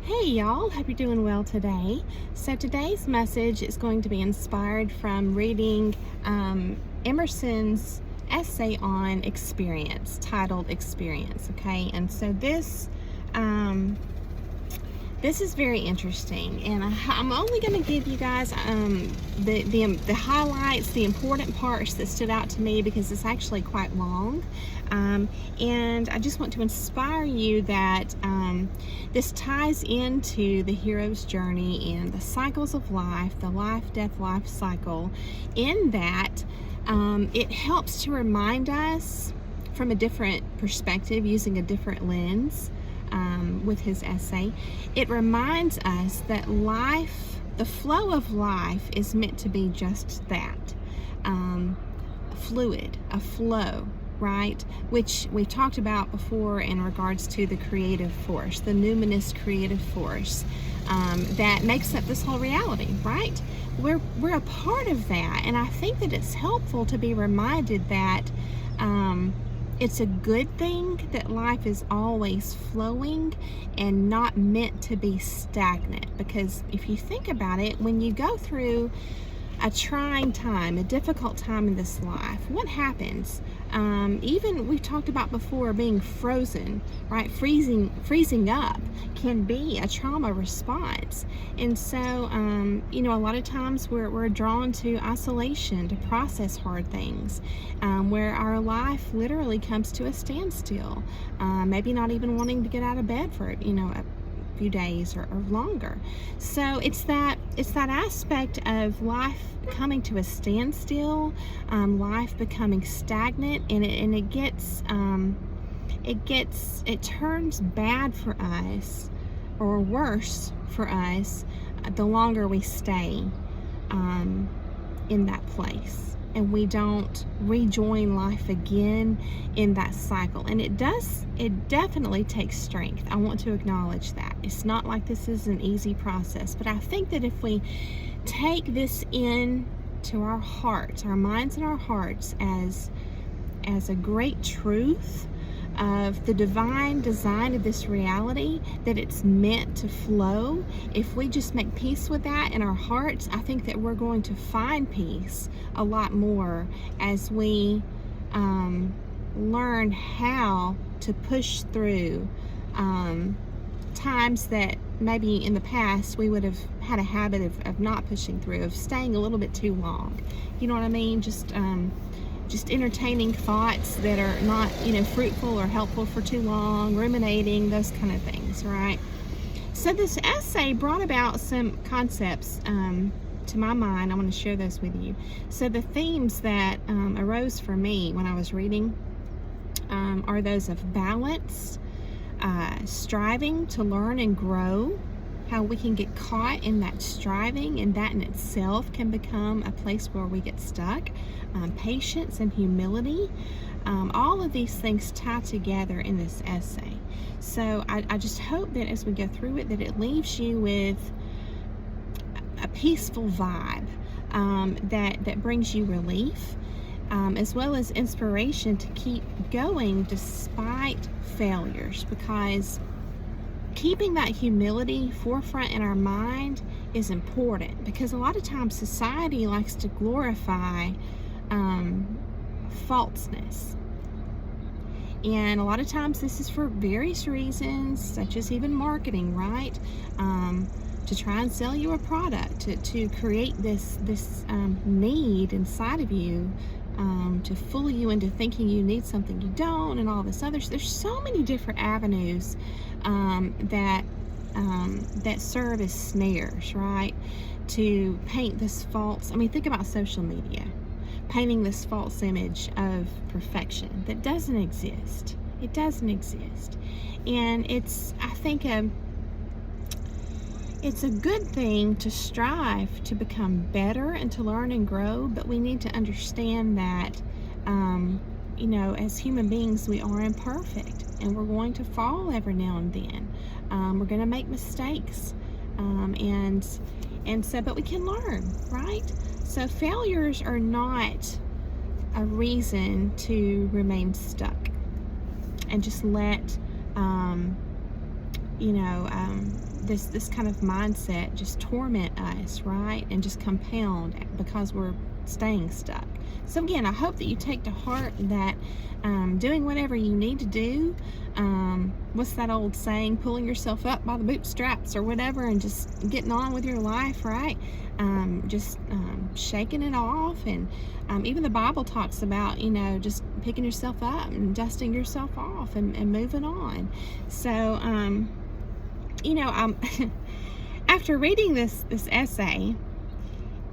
Hey y'all, hope you're doing well today. So today's message is going to be inspired from reading Emerson's essay on experience, titled Experience, okay? And so this is very interesting, and I'm only going to give you guys the highlights, the important parts that stood out to me, because it's actually quite long, and I just want to inspire you that this ties into the hero's journey and the cycles of life, the life, death, life cycle, in that it helps to remind us from a different perspective, using a different lens. With his essay, it reminds us that life, the flow of life, is meant to be just that, fluid, a flow, right? Which we've talked about before in regards to the creative force, the numinous creative force that makes up this whole reality, right? We're a part of that, and I think that it's helpful to be reminded that it's a good thing that life is always flowing and not meant to be stagnant. Because if you think about it, when you go through a trying time, a difficult time in this life, what happens? Even we've talked about before, being frozen, right? Freezing up can be a trauma response. And so, a lot of times we're drawn to isolation to process hard things, where our life literally comes to a standstill, maybe not even wanting to get out of bed for, a few days or longer. So it's that aspect of life coming to a standstill, life becoming stagnant, and it turns bad for us, or worse for us, the longer we stay in that place, and we don't rejoin life again in that cycle. And it definitely takes strength. I want to acknowledge that. It's not like this is an easy process, but I think that if we take this in to our hearts, our minds and our hearts, as a great truth of the divine design of this reality, that it's meant to flow, if we just make peace with that in our hearts, I think that we're going to find peace a lot more as we learn how to push through times that maybe in the past we would have had a habit of not pushing through, of staying a little bit too long. You know what I mean? Just entertaining thoughts that are not, fruitful or helpful for too long, ruminating, those kind of things, right? So this essay brought about some concepts to my mind. I want to share those with you. So the themes that arose for me when I was reading are those of balance, striving to learn and grow, how we can get caught in that striving, and that in itself can become a place where we get stuck, patience and humility. All of these things tie together in this essay. So I just hope that as we go through it, that it leaves you with a peaceful vibe that brings you relief, as well as inspiration to keep going despite failures, because keeping that humility forefront in our mind is important, because a lot of times society likes to glorify falseness. And a lot of times this is for various reasons, such as even marketing, right? To try and sell you a product, to create this need inside of you, to fool you into thinking you need something you don't, and all this other. There's so many different avenues that serve as snares, right? To paint this false. Think about social media, painting this false image of perfection that doesn't exist. It doesn't exist, and I think it's a good thing to strive to become better and to learn and grow, but we need to understand that, as human beings, we are imperfect, and we're going to fall every now and then. We're going to make mistakes, but we can learn, right? So failures are not a reason to remain stuck and just let this kind of mindset just torment us, right? And just compound because we're staying stuck. So again, I hope that you take to heart that doing whatever you need to do, what's that old saying, pulling yourself up by the bootstraps or whatever, and just getting on with your life, right? Just shaking it off. And even the Bible talks about, just picking yourself up and dusting yourself off and moving on. So, after reading this essay,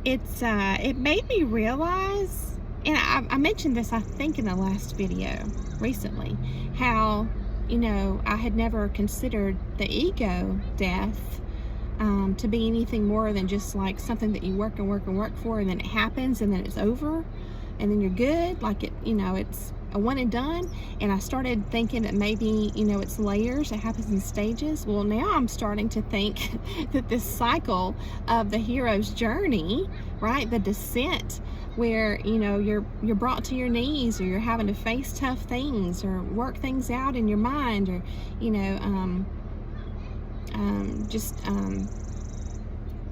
it made me realize, and I mentioned this, I think, in the last video recently, how, I had never considered the ego death to be anything more than just like something that you work and work and work for, and then it happens, and then it's over, and then you're good, like it's a one and done. And I started thinking that maybe, it's layers, it happens in stages. Well, now I'm starting to think that this cycle of the hero's journey, right, the descent, where you're brought to your knees, or you're having to face tough things or work things out in your mind, or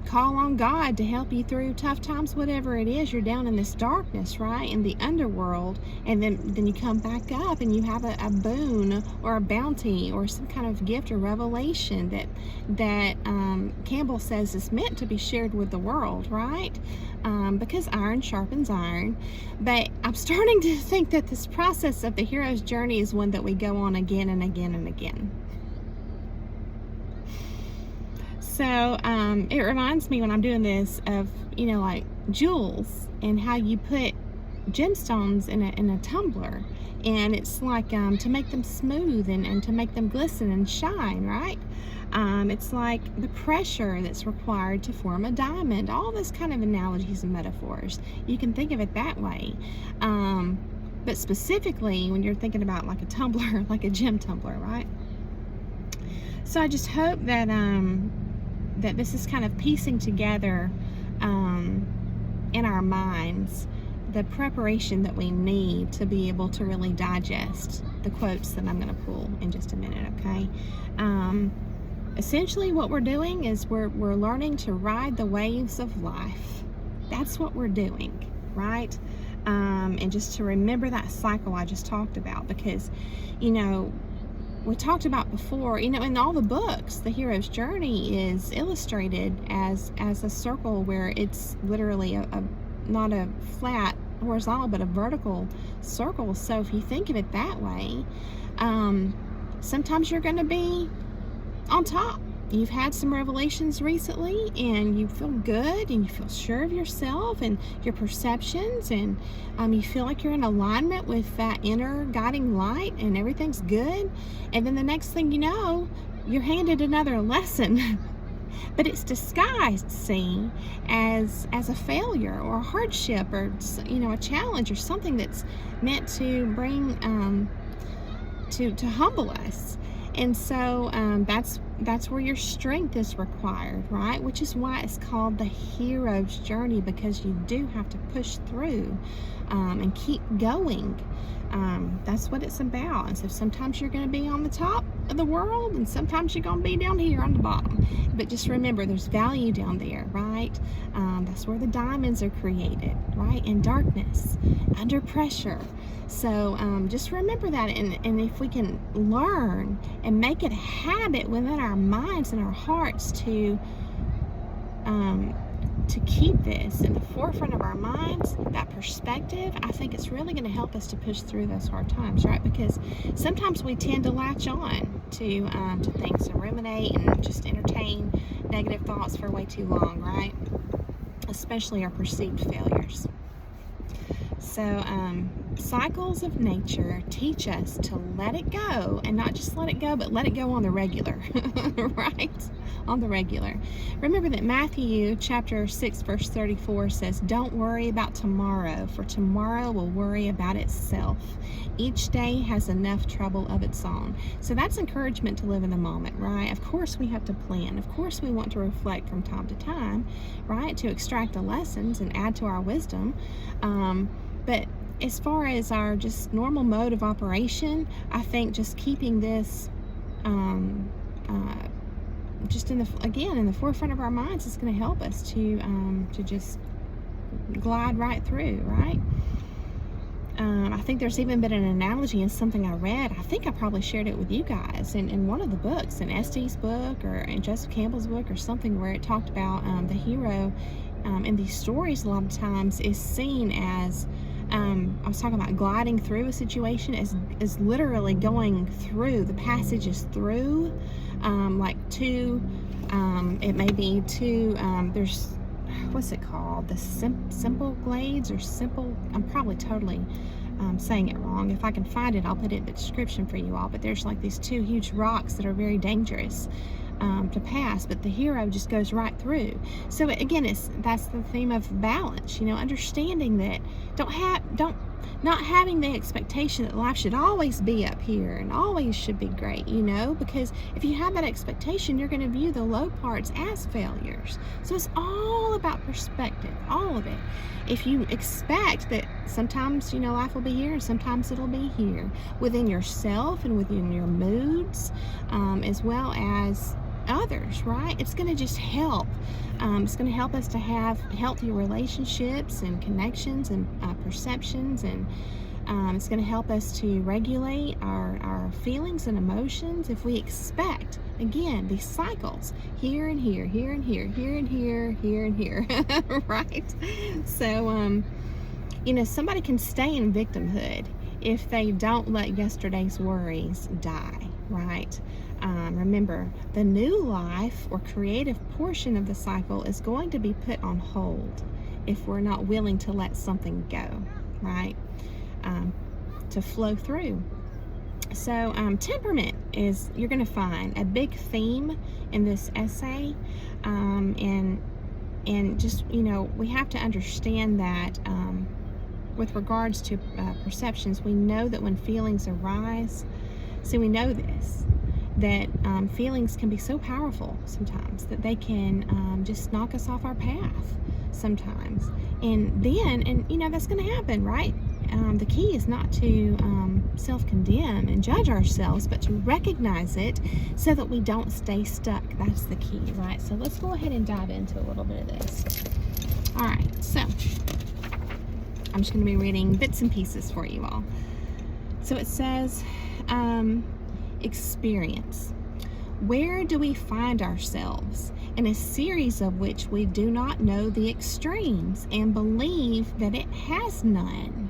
call on God to help you through tough times, whatever it is. You're down in this darkness, right, in the underworld, and then you come back up and you have a boon or a bounty or some kind of gift or revelation that Campbell says is meant to be shared with the world, right? Because iron sharpens iron. But I'm starting to think that this process of the hero's journey is one that we go on again and again and again. So it reminds me, when I'm doing this, of like jewels, and how you put gemstones in a tumbler, and it's like to make them smooth and to make them glisten and shine, right? It's like the pressure that's required to form a diamond. All this kind of analogies and metaphors, you can think of it that way. But specifically when you're thinking about like a tumbler, like a gem tumbler, right? So I just hope that that this is kind of piecing together in our minds the preparation that we need to be able to really digest the quotes that I'm going to pull in just a minute, okay? Essentially what we're doing is we're learning to ride the waves of life. That's what we're doing, right? And just to remember that cycle I just talked about, because, we talked about before, in all the books, the hero's journey is illustrated as a circle where it's literally not a flat horizontal, but a vertical circle. So if you think of it that way, sometimes you're going to be on top. You've had some revelations recently, and you feel good, and you feel sure of yourself and your perceptions, and you feel like you're in alignment with that inner guiding light, and everything's good. And then the next thing you know, you're handed another lesson, but it's disguised, see, as a failure or a hardship, or a challenge, or something that's meant to bring to humble us. And so that's where your strength is required, right? Which is why it's called the hero's journey, because you do have to push through and keep going. That's what it's about. And so sometimes you're going to be on the top of the world, and sometimes you're going to be down here on the bottom. But just remember, there's value down there, right? That's where the diamonds are created, right? In darkness, under pressure. So just remember that, and if we can learn and make it a habit within our minds and our hearts to keep this in the forefront of our minds, that perspective, I think it's really going to help us to push through those hard times, right? Because sometimes we tend to latch on to things, and ruminate and just entertain negative thoughts for way too long, right? Especially our perceived failures. So cycles of nature teach us to let it go, and not just let it go, but let it go on the regular, right? On the regular. Remember that Matthew chapter 6 verse 34 says, "Don't worry about tomorrow, for tomorrow will worry about itself. Each day has enough trouble of its own." So that's encouragement to live in the moment, right? Of course we have to plan. Of course we want to reflect from time to time, right? To extract the lessons and add to our wisdom. But as far as our just normal mode of operation, I think just keeping this just in the forefront of our minds, is going to help us to just glide right through, right? I think there's even been an analogy in something I read. I think I probably shared it with you guys in one of the books, in Estes' book or in Joseph Campbell's book or something, where it talked about the hero in these stories a lot of times is seen as, I was talking about gliding through a situation, is literally going through. The passage is through, like two, it may be two, there's, what's it called? The simple glades or simple, I'm probably totally saying it wrong. If I can find it, I'll put it in the description for you all. But there's like these two huge rocks that are very dangerous to pass, but the hero just goes right through. So again, that's the theme of balance, you know, understanding that not having the expectation that life should always be up here and always should be great, you know, because if you have that expectation, you're going to view the low parts as failures. So it's all about perspective, all of it. If you expect that sometimes, you know, life will be here and sometimes it'll be here, within yourself and within your moods, as well as others, right? It's going to just help. It's going to help us to have healthy relationships and connections and perceptions, and it's going to help us to regulate our feelings and emotions if we expect, again, these cycles, here and here, here and here, here and here, here and here, right? So, you know, somebody can stay in victimhood if they don't let yesterday's worries die, right? Remember, the new life or creative portion of the cycle is going to be put on hold if we're not willing to let something go, right? To flow through. So temperament is, you're going to find a big theme in this essay, and just, you know, we have to understand that with regards to perceptions, we know that when feelings arise, so we know this, that feelings can be so powerful sometimes that they can just knock us off our path sometimes. And you know, that's going to happen, right? The key is not to self-condemn and judge ourselves, but to recognize it so that we don't stay stuck. That's the key, right? So let's go ahead and dive into a little bit of this. All right, so I'm just going to be reading bits and pieces for you all. So it says, experience. Where do we find ourselves in a series of which we do not know the extremes and believe that it has none?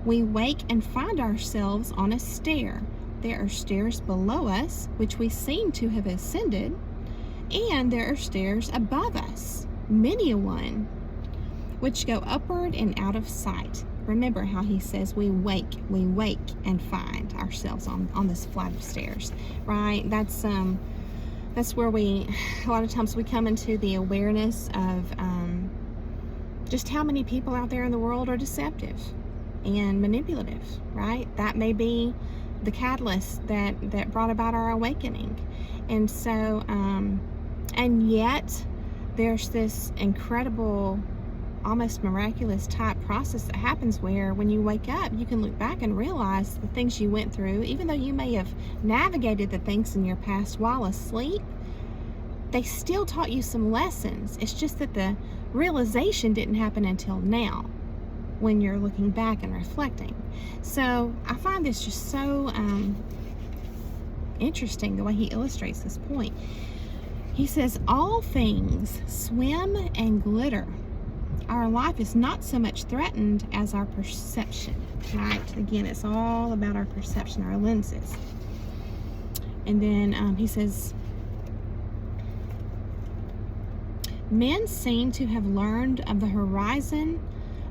We wake and find ourselves on a stair. There are stairs below us, which we seem to have ascended, and there are stairs above us, many a one, which go upward and out of sight. Remember how he says we wake and find ourselves on this flight of stairs, right? That's where a lot of times we come into the awareness of just how many people out there in the world are deceptive and manipulative, right? That may be the catalyst that brought about our awakening. And so, and yet there's this incredible, almost miraculous type process that happens where when you wake up, you can look back and realize the things you went through, even though you may have navigated the things in your past while asleep, they still taught you some lessons. It's just that the realization didn't happen until now, when you're looking back and reflecting. So I find this just so interesting, the way he illustrates this point. He says, all things swim and glitter. Our life is not so much threatened as our perception, right? Again, it's all about our perception, our lenses. And then he says, men seem to have learned of the horizon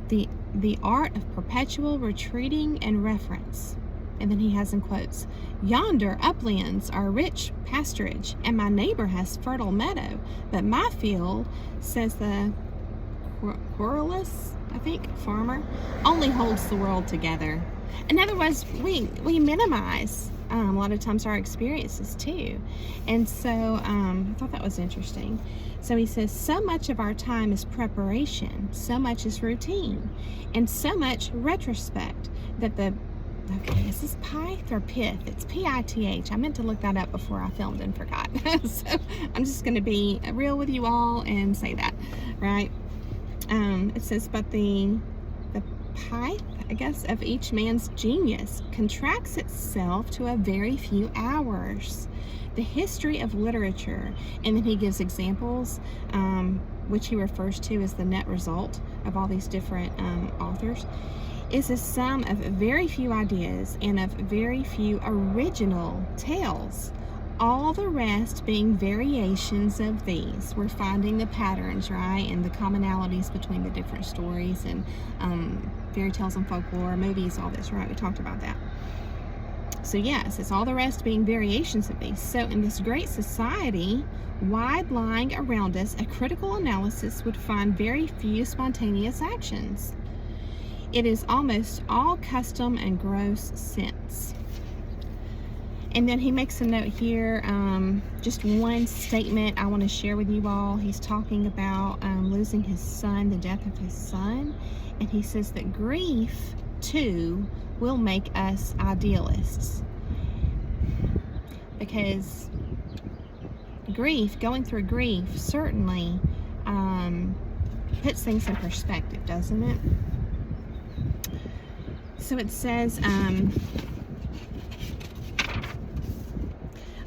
the art of perpetual retreating and reference. And then he has in quotes, yonder uplands are rich pasturage, and my neighbor has fertile meadow, but my field, says the querulous, I think, farmer, only holds the world together. In other words, we minimize a lot of times our experiences too. And so I thought that was interesting. So he says, so much of our time is preparation, so much is routine, and so much retrospect, that the Okay, is this pith or pith? It's P-I-T-H. I meant to look that up before I filmed and forgot. So I'm just going to be real with you all and say that, right? It says, but the pith, I guess, of each man's genius contracts itself to a very few hours. The history of literature, and then he gives examples, which he refers to as the net result of all these different authors, is a sum of very few ideas and of very few original tales. All the rest being variations of these. We're finding the patterns, right, and the commonalities between the different stories and fairy tales and folklore, movies, all this, right? We talked about that. So yes, it's all the rest being variations of these. So in this great society, wide lying around us, a critical analysis would find very few spontaneous actions. It is almost all custom and gross sense. And then he makes a note here, just one statement I want to share with you all. He's talking about losing his son, the death of his son. And he says that grief, too, will make us idealists. Because grief, going through grief, certainly puts things in perspective, doesn't it? So it says,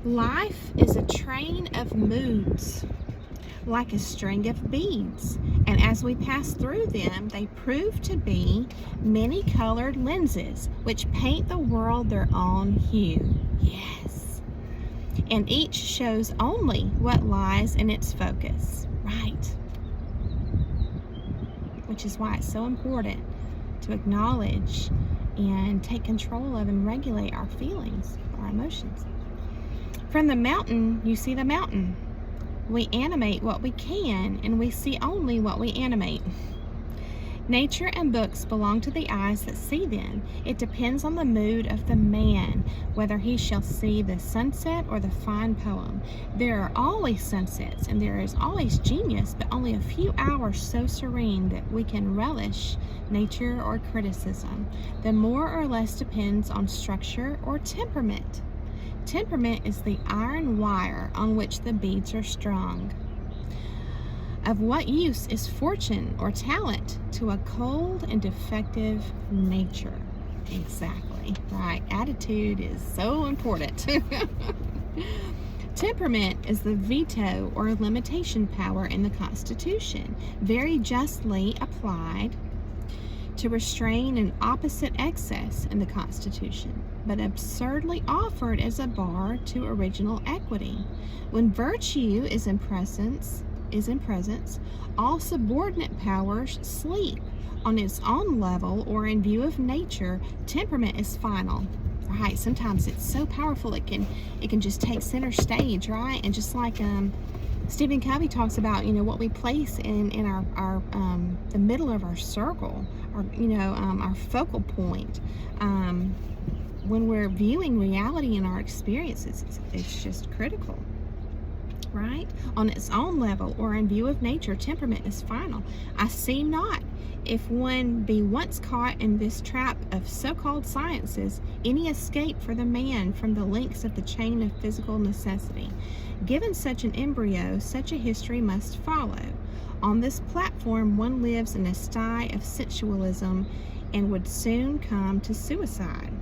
life is a train of moods, like a string of beads, and as we pass through them, they prove to be many-colored lenses, which paint the world their own hue. Yes. And each shows only what lies in its focus. Right. Which is why it's so important to acknowledge and take control of and regulate our feelings, our emotions. From the mountain, you see the mountain. We animate what we can, and we see only what we animate. Nature and books belong to the eyes that see them. It depends on the mood of the man, whether he shall see the sunset or the fine poem. There are always sunsets, and there is always genius, but only a few hours so serene that we can relish nature or criticism. The more or less depends on structure or temperament. Temperament is the iron wire on which the beads are strung. Of what use is fortune or talent to a cold and defective nature? Exactly, right. Attitude is so important. Temperament is the veto or limitation power in the Constitution, very justly applied to restrain an opposite excess in the Constitution, but absurdly offered as a bar to original equity. When virtue is in presence, all subordinate powers sleep. On its own level or in view of nature, temperament is final. Right? Sometimes it's so powerful it can just take center stage, right? And just like Stephen Covey talks about, what we place in our the middle of our circle, our focal point. When we're viewing reality in our experiences, it's just critical, right? On its own level or in view of nature, temperament is final. I see not, if one be once caught in this trap of so-called sciences, any escape for the man from the links of the chain of physical necessity. Given such an embryo, such a history must follow. On this platform, one lives in a sty of sensualism and would soon come to suicide.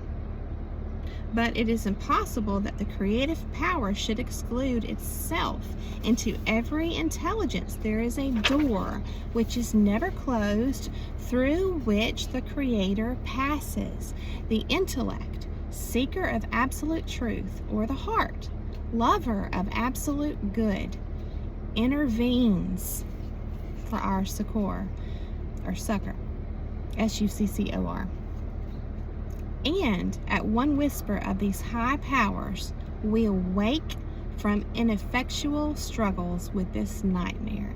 But it is impossible that the creative power should exclude itself. Into every intelligence there is a door which is never closed, through which the Creator passes. The intellect, seeker of absolute truth, or the heart, lover of absolute good, intervenes for our succor, or succor, S-U-C-C-O-R. And at one whisper of these high powers, we awake from ineffectual struggles with this nightmare.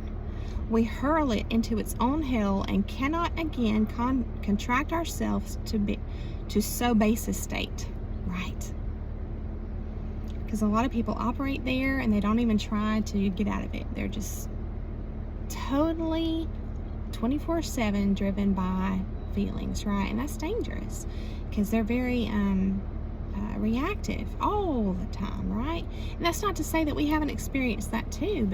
We hurl it into its own hell and cannot again contract ourselves to so base a state, right? Because a lot of people operate there and they don't even try to get out of it. They're just totally 24/7 driven by feelings, right? And that's dangerous. because they're very reactive all the time, right? And that's not to say that we haven't experienced that too,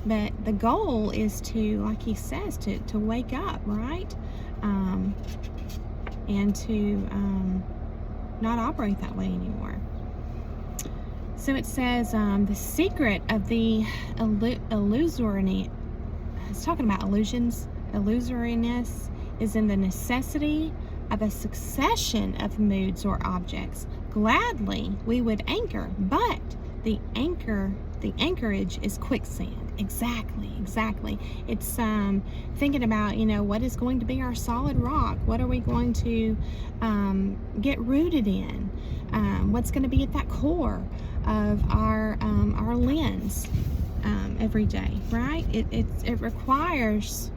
but the goal is to, like he says, to wake up, right? And to not operate that way anymore. So it says the secret of the illusoriness, it's talking about illusions, illusoriness is in the necessity of a succession of moods or objects. Gladly we would anchor, but the anchorage is quicksand. Exactly. It's thinking about, what is going to be our solid rock? What are we going to get rooted in? What's going to be at that core of our lens every day, right? It requires,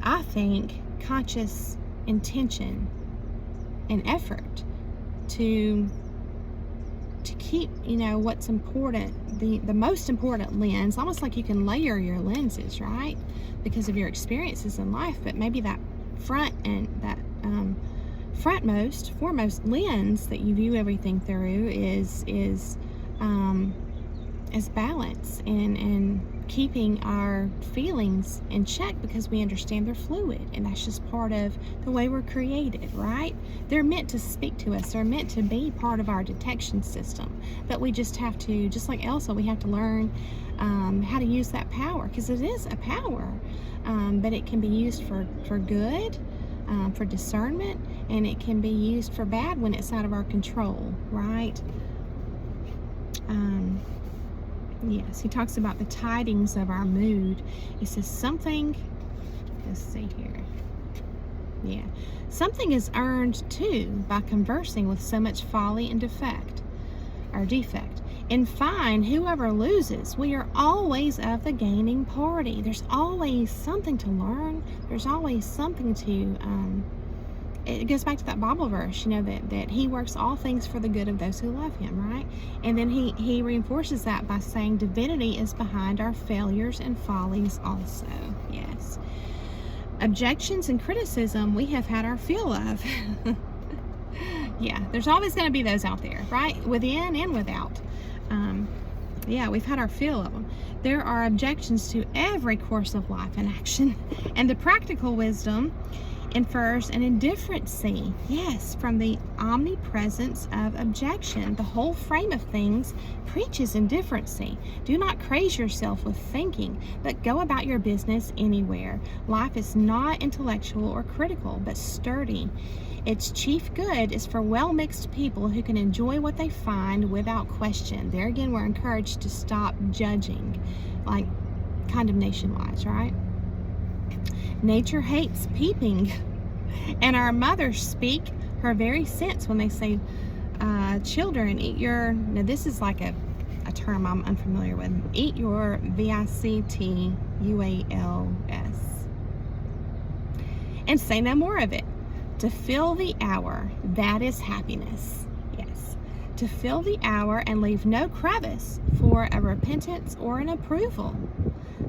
I think, conscious intention and effort to keep, what's important, the most important lens, almost like you can layer your lenses, right? Because of your experiences in life, but maybe that front and that foremost lens that you view everything through is balance and keeping our feelings in check, because we understand they're fluid, and that's just part of the way we're created, right? They're meant to speak to us. They're meant to be part of our detection system, but we just have to, just like Elsa, we have to learn how to use that power, because it is a power, but it can be used for good, for discernment, and it can be used for bad when it's out of our control, right? Yes, he talks about the tidings of our mood. He says something, let's see here. Yeah, something is earned too by conversing with so much folly and defect. In fine, whoever loses, we are always of the gaining party. There's always something to learn. There's always something to, it goes back to that Bible verse, that he works all things for the good of those who love him, right? And then he reinforces that by saying divinity is behind our failures and follies also. Yes. Objections and criticism we have had our fill of. Yeah, there's always going to be those out there, right? Within and without. Yeah, we've had our fill of them. There are objections to every course of life and action, and the practical wisdom infers an indifferency, yes, from the omnipresence of objection. The whole frame of things preaches indifferency. Do not craze yourself with thinking, but go about your business anywhere. Life is not intellectual or critical, but sturdy. Its chief good is for well-mixed people who can enjoy what they find without question. There again, we're encouraged to stop judging, like condemnation-wise, right? Nature hates peeping, and our mothers speak her very sense when they say, children, eat your, now this is like a term I'm unfamiliar with, eat your VICTUALS, and say no more of it. To fill the hour, that is happiness. Yes. To fill the hour and leave no crevice for a repentance or an approval.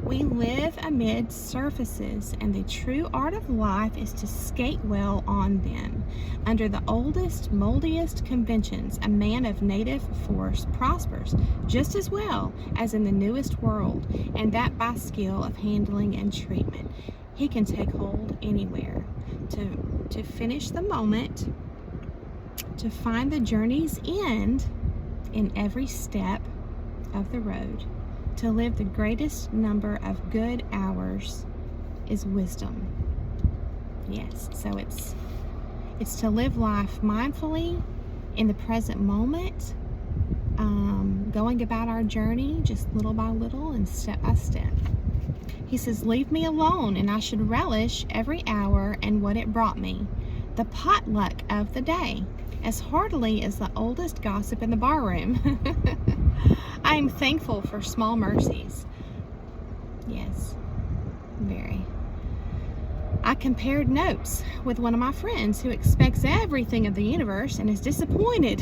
We live amid surfaces, and the true art of life is to skate well on them. Under the oldest, moldiest conventions, a man of native force prospers just as well as in the newest world, and that by skill of handling and treatment. He can take hold anywhere. To finish the moment, to find the journey's end in every step of the road. To live the greatest number of good hours is wisdom. Yes, so it's to live life mindfully in the present moment, going about our journey just little by little and step by step. He says, leave me alone, and I should relish every hour and what it brought me, the potluck of the day, as heartily as the oldest gossip in the barroom. I am thankful for small mercies. Yes, very. I compared notes with one of my friends who expects everything of the universe and is disappointed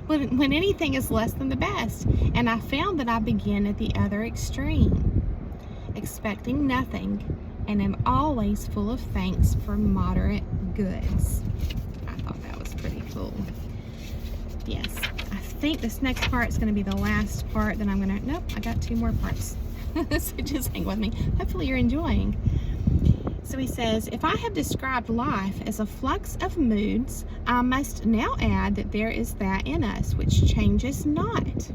when anything is less than the best, and I found that I begin at the other extreme, expecting nothing, and am always full of thanks for moderate goods. I thought that was pretty cool. Yes, I think this next part is going to be the last part. Then I'm going to, nope, I got 2 more parts. So just hang with me. Hopefully you're enjoying. So he says, if I have described life as a flux of moods, I must now add that there is that in us which changes not,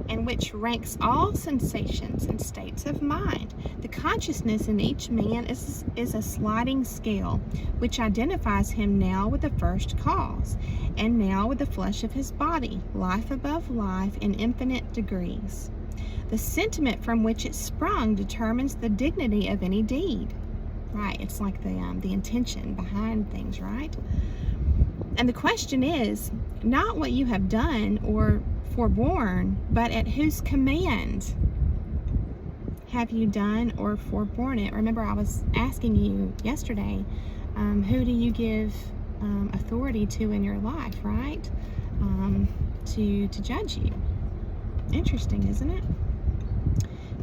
and which ranks all sensations and states of mind. The consciousness in each man is a sliding scale, which identifies him now with the first cause, and now with the flesh of his body, life above life in infinite degrees. The sentiment from which it sprung determines the dignity of any deed. Right, it's like the intention behind things, right? And the question is, not what you have done or forborne, but at whose command have you done or forborne it? Remember, I was asking you yesterday, who do you give authority to in your life, right? To judge you. Interesting, isn't it?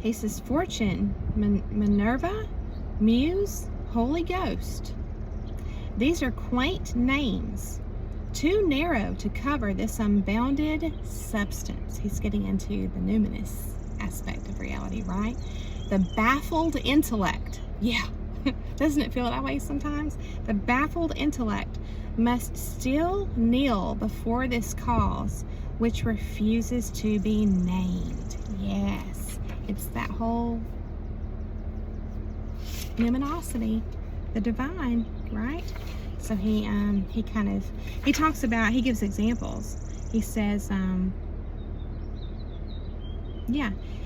He says, Fortune, Minerva, Muse, Holy Ghost. These are quaint names, too narrow to cover this unbounded substance. He's getting into the numinous aspect of reality, right? The baffled intellect. Yeah, doesn't it feel that way sometimes? The baffled intellect must still kneel before this cause which refuses to be named. Yes, it's that whole numinosity, the divine, right? So he talks about, he gives examples. He says,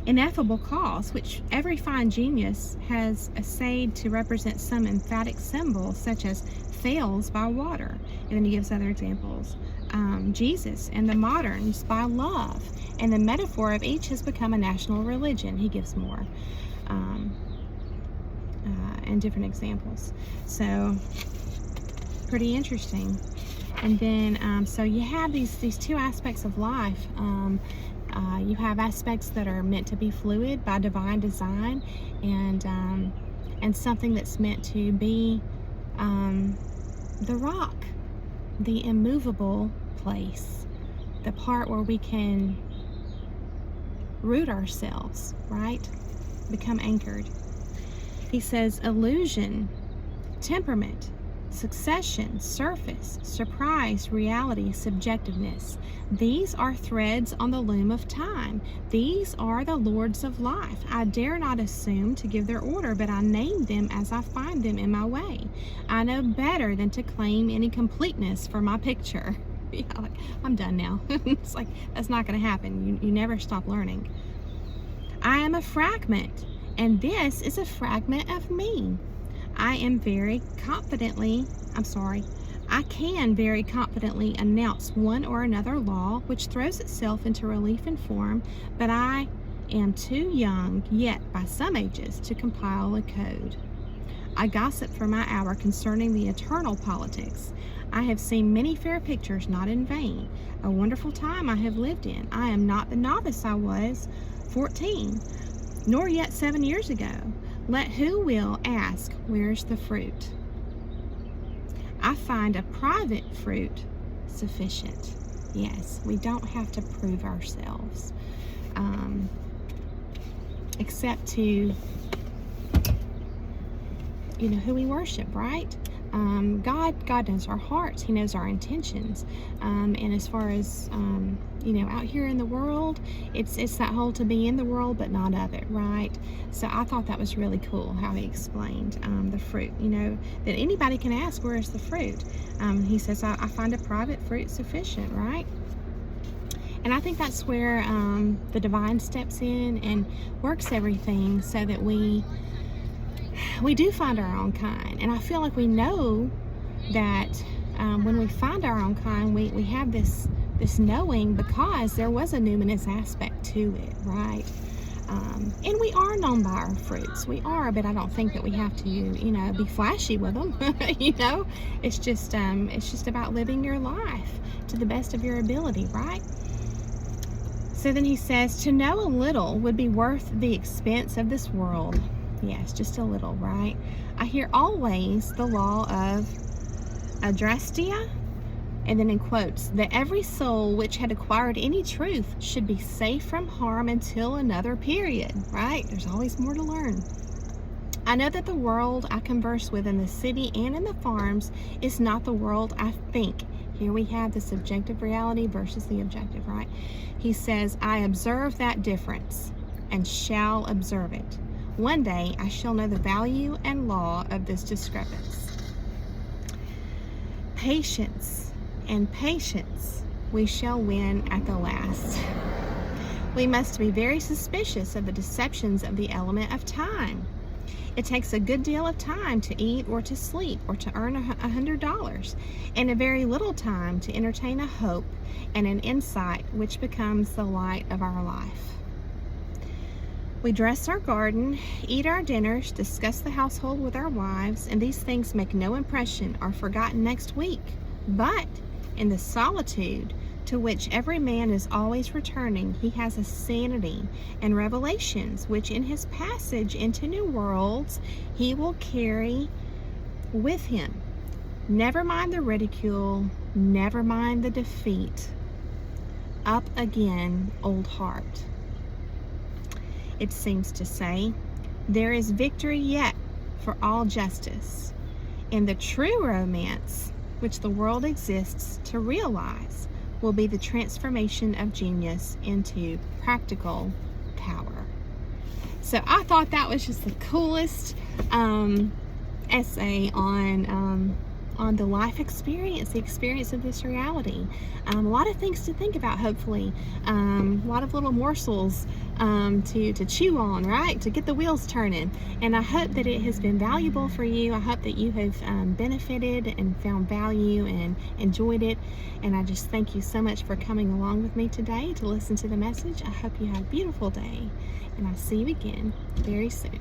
ineffable cause, which every fine genius has essayed to represent some emphatic symbol, such as fails by water. And then he gives other examples. Jesus and the moderns by love. And the metaphor of each has become a national religion. He gives more. And different examples. So pretty interesting. And then so you have these 2 aspects of life. You have aspects that are meant to be fluid by divine design, and something that's meant to be the rock, the immovable place, the part where we can root ourselves, right? Become anchored. He says illusion, temperament, succession, surface, surprise, reality, subjectiveness. These are threads on the loom of time. These are the lords of life. I dare not assume to give their order, but I name them as I find them in my way. I know better than to claim any completeness for my picture. Yeah, like, I'm done now. It's like, that's not going to happen. You never stop learning. I am a fragment, and this is a fragment of me. I can very confidently announce one or another law which throws itself into relief and form, but I am too young yet by some ages to compile a code. I gossip for my hour concerning the eternal politics. I have seen many fair pictures, not in vain. A wonderful time I have lived in. I am not the novice I was 14, nor yet 7 years ago. Let who will ask, where's the fruit? I find a private fruit sufficient. Yes, we don't have to prove ourselves, except to, who we worship, right? God knows our hearts. He knows our intentions. And as far as, out here in the world, it's that whole to be in the world, but not of it, right? So I thought that was really cool how he explained the fruit, that anybody can ask, where is the fruit? He says, I find a private fruit sufficient, right? And I think that's where the divine steps in and works everything so that we do find our own kind. And I feel like we know that when we find our own kind, we have this knowing because there was a numinous aspect to it, right? And we are known by our fruits. We are, but I don't think that we have to, be flashy with them. It's just about living your life to the best of your ability, right? So then he says, to know a little would be worth the expense of this world. Yes, just a little, right? I hear always the law of adrastia, And then in quotes, that every soul which had acquired any truth should be safe from harm until another period, right? There's always more to learn. I know that the world I converse with in the city and in the farms is not the world I think. Here we have the subjective reality versus the objective, right? He says, I observe that difference and shall observe it. One day I shall know the value and law of this discrepance. Patience and patience we shall win at the last. We must be very suspicious of the deceptions of the element of time. It takes a good deal of time to eat or to sleep or to earn $100, and a very little time to entertain a hope and an insight which becomes the light of our life. We dress our garden, eat our dinners, discuss the household with our wives, and these things make no impression, are forgotten next week. But in the solitude to which every man is always returning, he has a sanity and revelations which in his passage into new worlds he will carry with him. Never mind the ridicule, never mind the defeat. Up again, old heart. It seems to say, there is victory yet for all justice. In the true romance which the world exists to realize will be the transformation of genius into practical power. So I thought that was just the coolest essay on the life experience, the experience of this reality. A lot of things to think about, hopefully. A lot of little morsels to chew on, right? To get the wheels turning. And I hope that it has been valuable for you. I hope that you have benefited and found value and enjoyed it. And I just thank you so much for coming along with me today to listen to the message. I hope you have a beautiful day. And I'll see you again very soon.